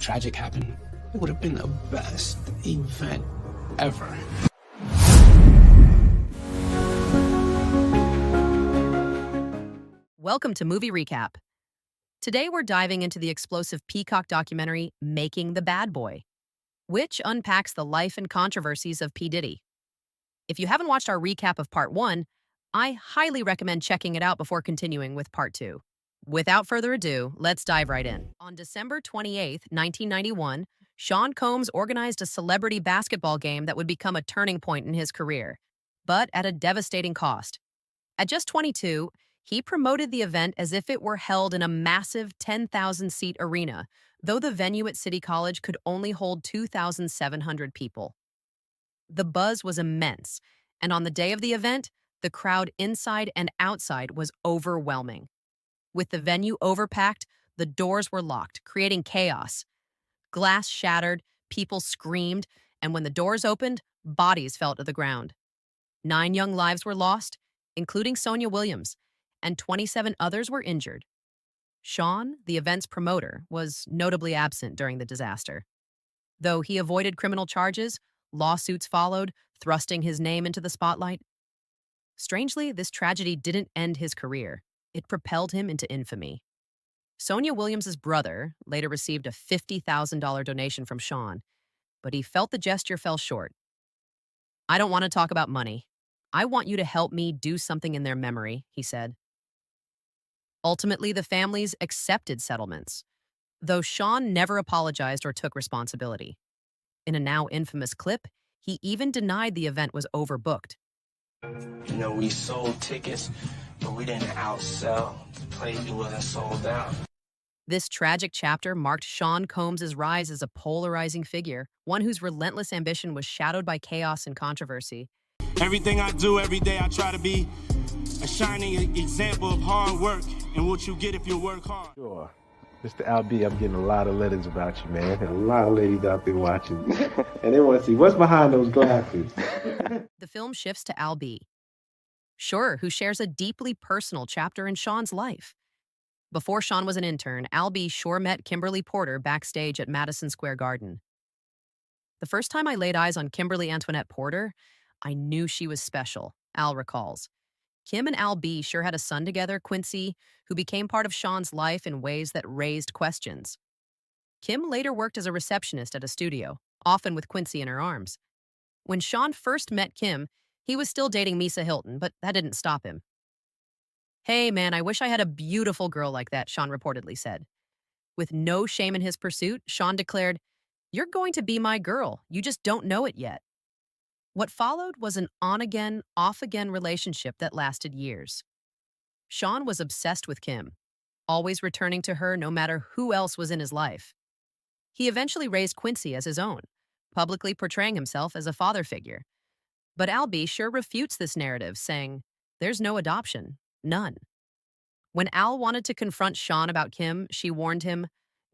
tragic happened, it would have been the best event ever. Welcome to Movie Recap. Today we're diving into the explosive Peacock documentary, Making the Bad Boy, which unpacks the life and controversies of P. Diddy. If you haven't watched our recap of Part 1, I highly recommend checking it out before continuing with Part 2. Without further ado, let's dive right in. On December 28, 1991, Sean Combs organized a celebrity basketball game that would become a turning point in his career, but at a devastating cost. At just 22, he promoted the event as if it were held in a massive 10,000-seat arena, though the venue at City College could only hold 2,700 people. The buzz was immense, and on the day of the event, the crowd inside and outside was overwhelming. With the venue overpacked, the doors were locked, creating chaos. Glass shattered, people screamed, and when the doors opened, bodies fell to the ground. 9 young lives were lost, including Sonia Williams, and 27 others were injured. Sean, the event's promoter, was notably absent during the disaster. Though he avoided criminal charges, lawsuits followed, thrusting his name into the spotlight. Strangely, this tragedy didn't end his career. It propelled him into infamy. Sonia Williams' brother later received a $50,000 donation from Sean, but he felt the gesture fell short. "I don't want to talk about money. I want you to help me do something in their memory," he said. Ultimately, the families accepted settlements, though Sean never apologized or took responsibility. In a now infamous clip, he even denied the event was overbooked. You know, we sold tickets, but we didn't outsell. The place wasn't sold out. This tragic chapter marked Sean Combs' rise as a polarizing figure, one whose relentless ambition was shadowed by chaos and controversy. Everything I do every day, I try to be a shining example of hard work and what you get if you work hard. Sure. Mr. Albee, I'm getting a lot of letters about you, man. And a lot of ladies out there watching. And they want to see what's behind those glasses. The film shifts to Albee, sure, who shares a deeply personal chapter in Sean's life. Before Sean was an intern, Albee sure met Kimberly Porter backstage at Madison Square Garden. "The first time I laid eyes on Kimberly Antoinette Porter, I knew she was special," Al recalls. Kim and Albee sure had a son together, Quincy, who became part of Sean's life in ways that raised questions. Kim later worked as a receptionist at a studio, often with Quincy in her arms. When Sean first met Kim, he was still dating Misa Hilton, but that didn't stop him. "Hey, man, I wish I had a beautiful girl like that," Sean reportedly said. With no shame in his pursuit, Sean declared, "You're going to be my girl. You just don't know it yet." What followed was an on-again, off-again relationship that lasted years. Sean was obsessed with Kim, always returning to her no matter who else was in his life. He eventually raised Quincy as his own, publicly portraying himself as a father figure. But Albee sure refutes this narrative, saying, "There's no adoption, none." When Al wanted to confront Sean about Kim, she warned him,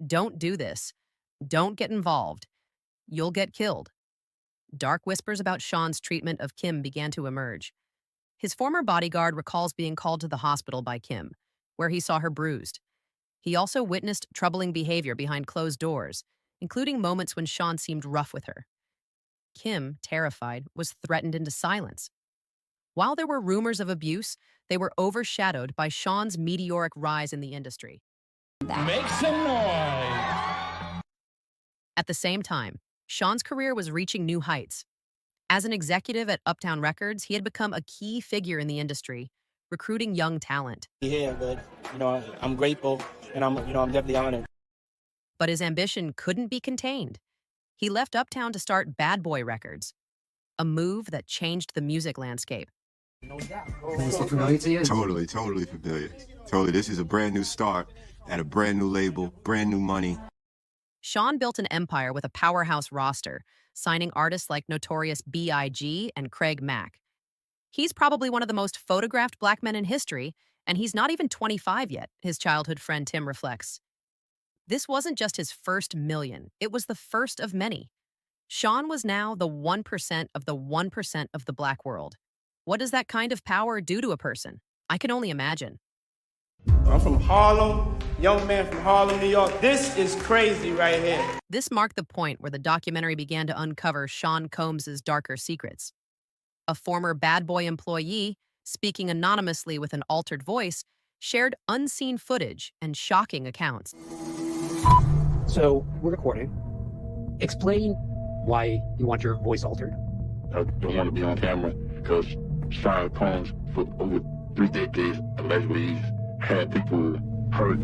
"Don't do this. Don't get involved. You'll get killed." Dark whispers about Sean's treatment of Kim began to emerge. His former bodyguard recalls being called to the hospital by Kim, where he saw her bruised. He also witnessed troubling behavior behind closed doors, including moments when Sean seemed rough with her. Kim, terrified, was threatened into silence. While there were rumors of abuse, they were overshadowed by Sean's meteoric rise in the industry. Make some noise! At the same time, Sean's career was reaching new heights. As an executive at Uptown Records, he had become a key figure in the industry, recruiting young talent. Yeah, but, I'm grateful and I'm definitely honored. But his ambition couldn't be contained. He left Uptown to start Bad Boy Records, a move that changed the music landscape. Is it familiar to you? Totally familiar. Totally. This is a brand new start at a brand new label, brand new money. Sean built an empire with a powerhouse roster, signing artists like Notorious B.I.G. and Craig Mack. He's probably one of the most photographed black men in history, and he's not even 25 yet, his childhood friend Tim reflects. This wasn't just his first million, it was the first of many. Sean was now the 1% of the 1% of the black world. What does that kind of power do to a person? I can only imagine. I'm from Harlem, young man from Harlem, New York. This is crazy right here. This marked the point where the documentary began to uncover Sean Combs's darker secrets. A former bad boy employee, speaking anonymously with an altered voice, shared unseen footage and shocking accounts. So, we're recording. Explain why you want your voice altered. I don't want to be on camera because Sean Combs, for over 3 decades, allegedly had people hurt.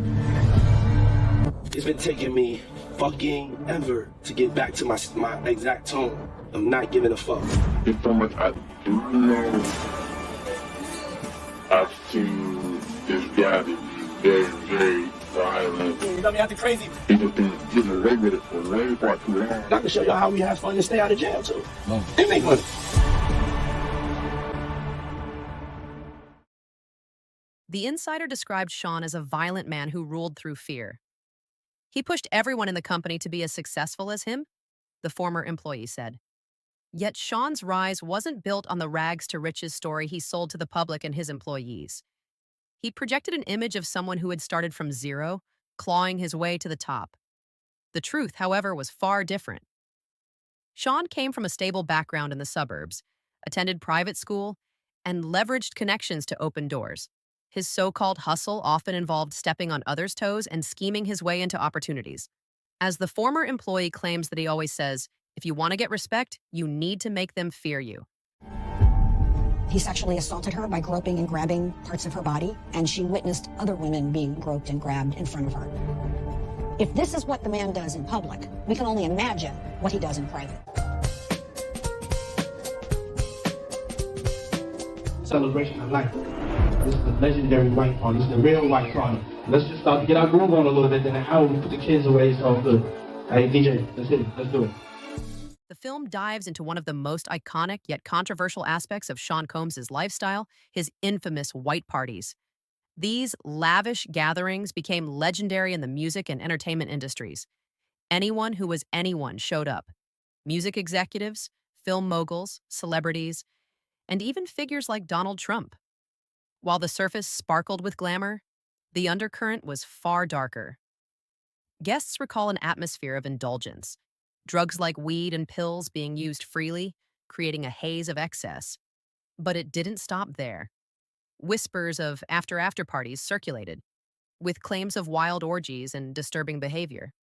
It's been taking me fucking ever to get back to my exact tone of not giving a fuck. There's so much I do know. I've seen this guy be very, very violent. You got me acting crazy. He just been getting away with it for way far too long. I can show y'all how we have fun and stay out of jail too. And make money. The insider described Sean as a violent man who ruled through fear. He pushed everyone in the company to be as successful as him, the former employee said. Yet Sean's rise wasn't built on the rags to riches story he sold to the public and his employees. He projected an image of someone who had started from zero, clawing his way to the top. The truth, however, was far different. Sean came from a stable background in the suburbs, attended private school, and leveraged connections to open doors. His so-called hustle often involved stepping on others' toes and scheming his way into opportunities. As the former employee claims that he always says, if you want to get respect, you need to make them fear you. He sexually assaulted her by groping and grabbing parts of her body, and she witnessed other women being groped and grabbed in front of her. If this is what the man does in public, we can only imagine what he does in private. Celebration of life. This is the legendary white party. This is the real white party. Let's just start to get our groove on a little bit, then how we put the kids away is all good. Hey, DJ, let's hit it. Let's do it. The film dives into one of the most iconic yet controversial aspects of Sean Combs's lifestyle, his infamous white parties. These lavish gatherings became legendary in the music and entertainment industries. Anyone who was anyone showed up. Music executives, film moguls, celebrities, and even figures like Donald Trump. While the surface sparkled with glamour, the undercurrent was far darker. Guests recall an atmosphere of indulgence, drugs like weed and pills being used freely, creating a haze of excess. But it didn't stop there. Whispers of after parties circulated, with claims of wild orgies and disturbing behavior.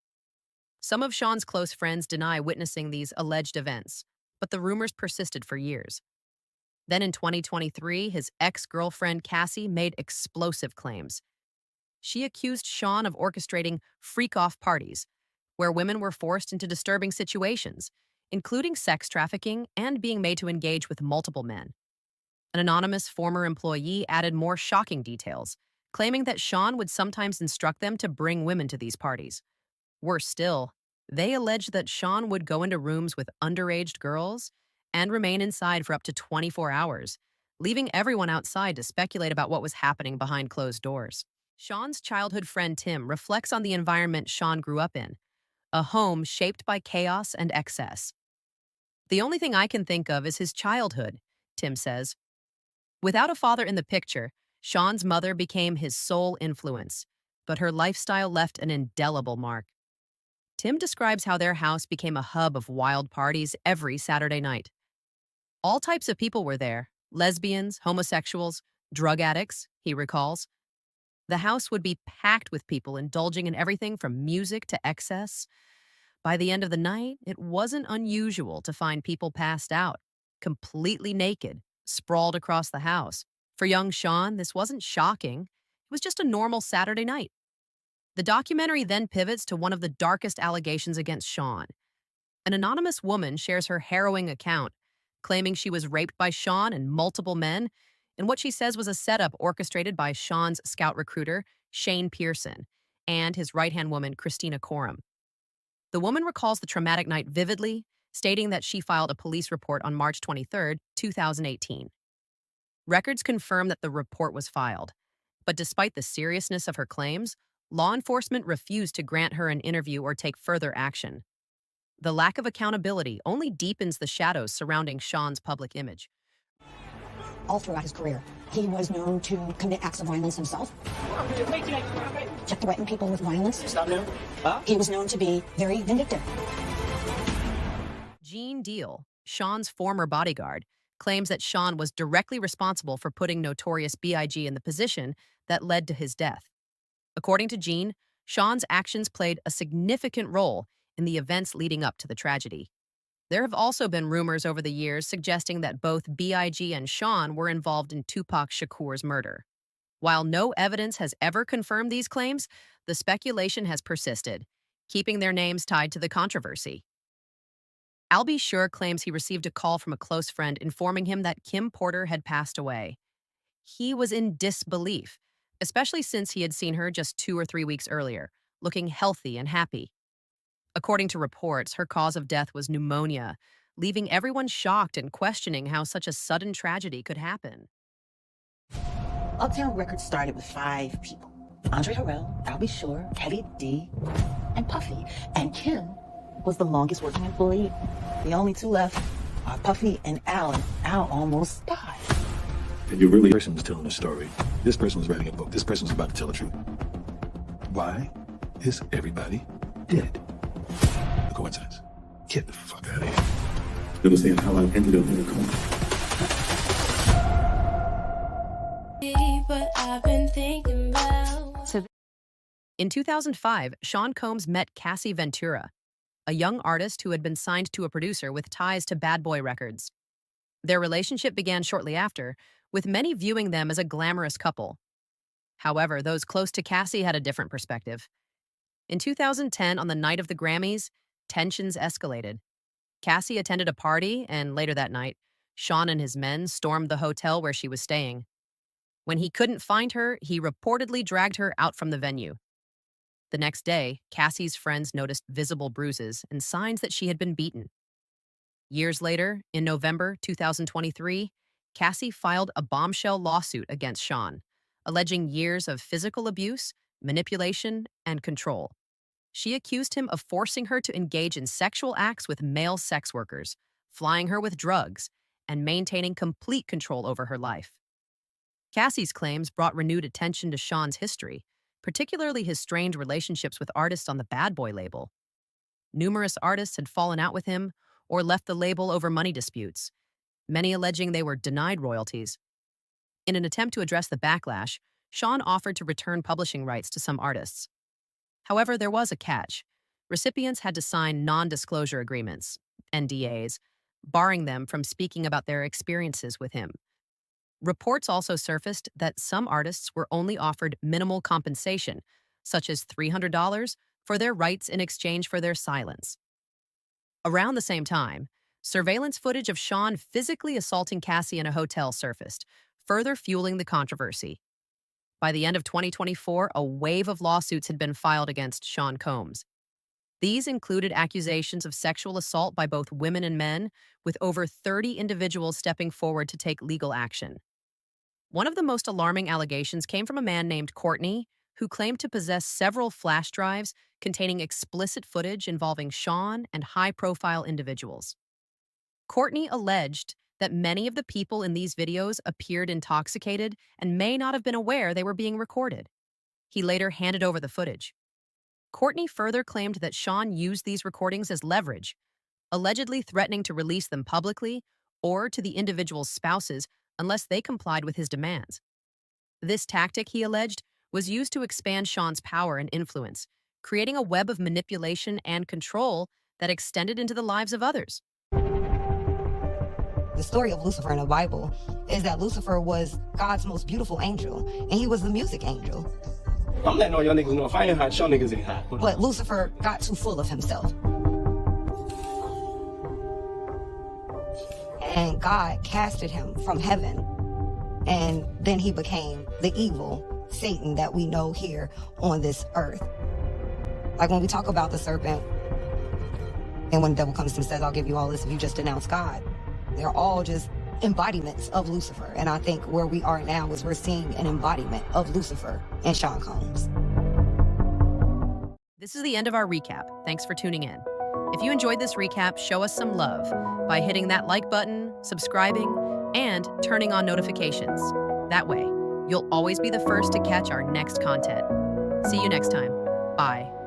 Some of Sean's close friends deny witnessing these alleged events, but the rumors persisted for years. Then in 2023, his ex-girlfriend Cassie made explosive claims. She accused Sean of orchestrating freak-off parties, where women were forced into disturbing situations, including sex trafficking and being made to engage with multiple men. An anonymous former employee added more shocking details, claiming that Sean would sometimes instruct them to bring women to these parties. Worse still, they alleged that Sean would go into rooms with underage girls and remain inside for up to 24 hours, leaving everyone outside to speculate about what was happening behind closed doors. Sean's childhood friend Tim reflects on the environment Sean grew up in, a home shaped by chaos and excess. The only thing I can think of is his childhood, Tim says. Without a father in the picture, Sean's mother became his sole influence, but her lifestyle left an indelible mark. Tim describes how their house became a hub of wild parties every Saturday night. All types of people were there, lesbians, homosexuals, drug addicts, he recalls. The house would be packed with people indulging in everything from music to excess. By the end of the night, it wasn't unusual to find people passed out, completely naked, sprawled across the house. For young Sean, this wasn't shocking. It was just a normal Saturday night. The documentary then pivots to one of the darkest allegations against Sean. An anonymous woman shares her harrowing account, claiming she was raped by Sean and multiple men in what she says was a setup orchestrated by Sean's scout recruiter, Shane Pearson, and his right-hand woman, Christina Coram. The woman recalls the traumatic night vividly, stating that she filed a police report on March 23, 2018. Records confirm that the report was filed, but despite the seriousness of her claims, law enforcement refused to grant her an interview or take further action. The lack of accountability only deepens the shadows surrounding Sean's public image. All throughout his career, He was known to commit acts of violence himself, to threaten people with violence. He was known to be very vindictive. Gene Deal, Sean's former bodyguard, claims that Sean was directly responsible for putting notorious B.I.G. in the position that led to his death. According to Gene, Sean's actions played a significant role in the events leading up to the tragedy. There have also been rumors over the years suggesting that both B.I.G. and Sean were involved in Tupac Shakur's murder. While no evidence has ever confirmed these claims, the speculation has persisted, keeping their names tied to the controversy. Al B. Sure claims he received a call from a close friend informing him that Kim Porter had passed away. He was in disbelief, especially since he had seen her just 2 or 3 weeks earlier, looking healthy and happy. According to reports, her cause of death was pneumonia, leaving everyone shocked and questioning how such a sudden tragedy could happen. Uptown Records started with 5 people: Andre Harrell, Al B. Sure, Heavy D, and Puffy. And Kim was the longest working employee. The only 2 left are Puffy and Al, and Al almost died. If you really person was telling a story, this person was writing a book, this person was about to tell the truth. Why is everybody dead? A coincidence. Get the fuck out of here. You understand how I ended up in a coma? But I've been thinking about. In 2005, Sean Combs met Cassie Ventura, a young artist who had been signed to a producer with ties to Bad Boy Records. Their relationship began shortly after, with many viewing them as a glamorous couple. However, those close to Cassie had a different perspective. In 2010, on the night of the Grammys, tensions escalated. Cassie attended a party, and later that night, Sean and his men stormed the hotel where she was staying. When he couldn't find her, he reportedly dragged her out from the venue. The next day, Cassie's friends noticed visible bruises and signs that she had been beaten. Years later, in November 2023, Cassie filed a bombshell lawsuit against Sean, alleging years of physical abuse, manipulation, and control. She accused him of forcing her to engage in sexual acts with male sex workers, flying her with drugs, and maintaining complete control over her life. Cassie's claims brought renewed attention to Sean's history, particularly his strained relationships with artists on the Bad Boy label. Numerous artists had fallen out with him or left the label over money disputes, many alleging they were denied royalties. In an attempt to address the backlash, Sean offered to return publishing rights to some artists. However, there was a catch. Recipients had to sign non-disclosure agreements, NDAs, barring them from speaking about their experiences with him. Reports also surfaced that some artists were only offered minimal compensation, such as $300, for their rights in exchange for their silence. Around the same time, surveillance footage of Sean physically assaulting Cassie in a hotel surfaced, further fueling the controversy. By the end of 2024, a wave of lawsuits had been filed against Sean Combs. These included accusations of sexual assault by both women and men, with over 30 individuals stepping forward to take legal action. One of the most alarming allegations came from a man named Courtney, who claimed to possess several flash drives containing explicit footage involving Sean and high-profile individuals. Courtney alleged that many of the people in these videos appeared intoxicated and may not have been aware they were being recorded. He later handed over the footage. Courtney further claimed that Sean used these recordings as leverage, allegedly threatening to release them publicly or to the individual's spouses unless they complied with his demands. This tactic, he alleged, was used to expand Sean's power and influence, creating a web of manipulation and control that extended into the lives of others. The story of Lucifer in the Bible is that Lucifer was God's most beautiful angel, and he was the music angel. I'm letting all y'all niggas know if I ain't hot, y'all niggas ain't hot. But Lucifer got too full of himself. And God casted him from heaven. And then he became the evil Satan that we know here on this earth. Like when we talk about the serpent, and when the devil comes and says, I'll give you all this if you just denounce God, they're all just embodiments of Lucifer. And I think where we are now is we're seeing an embodiment of Lucifer in Sean Combs. This is the end of our recap. Thanks for tuning in. If you enjoyed this recap, show us some love by hitting that like button, subscribing, and turning on notifications. That way, you'll always be the first to catch our next content. See you next time. Bye.